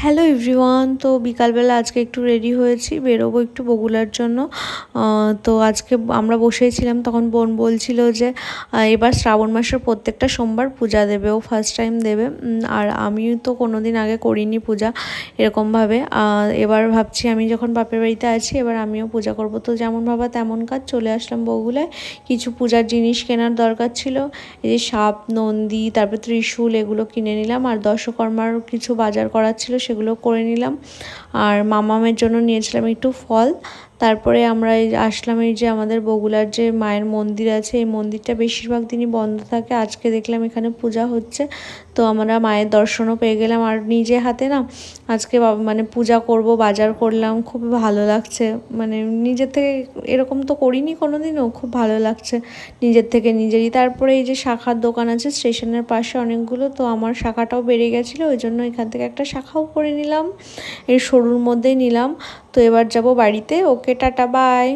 Hello everyone. তো বিকালবেলা আজকে একটু রেডি হয়েছি, বেরোবো একটু বগুলার জন্য। তো আজকে আমরা বসেছিলাম, তখন বোন বলছিল যে এবার শ্রাবণ মাসের প্রত্যেকটা সোমবার পূজা দেবে, ও ফার্স্ট টাইম দেবে। আর আমি তো কোনো দিন আগে করিনি পূজা এরকমভাবে। এবার ভাবছি আমি যখন বাপের বাড়িতে আছি এবার আমিও পূজা করব। তো যেমন ভাবা তেমন কাজ, চলে আসলাম বগুলায়। কিছু পূজার জিনিস কেনার দরকার ছিল, এই যে সাপ, নন্দী, তারপর ত্রিশূল, এগুলো কিনে নিলাম। আর দশকর্মার কিছু বাজার করার ছিল, সেগুলো করে নিলাম। আর মামামের জন্য নিয়েছিলাম একটু ফল। তারপরে আমরা আসলাম এই যে আমাদের বগুলার যে মায়ের মন্দির আছে, এই মন্দিরটা বেশিরভাগ দিনই বন্ধ থাকে। আজকে দেখলাম এখানে পূজা হচ্ছে, তো আমরা মায়ের দর্শনও পেয়ে গেলাম। আর নিজে হাতে না আজকে মানে পূজা করব, বাজার করলাম, খুব ভালো লাগছে। মানে নিজের থেকে এরকম তো করিনি কোনো দিনও, খুব ভালো লাগছে নিজের থেকে নিজেরই। তারপরে এই যে শাখার দোকান আছে স্টেশনের পাশে অনেকগুলো, তো আমার শাখাটাও বেড়ে গেছিলো, ওই জন্য এখান থেকে একটা শাখাও করে নিলাম, এই সরুর মধ্যেই নিলাম। তো এবার যাব বাড়িতে। ওকে, টাটা, বাই।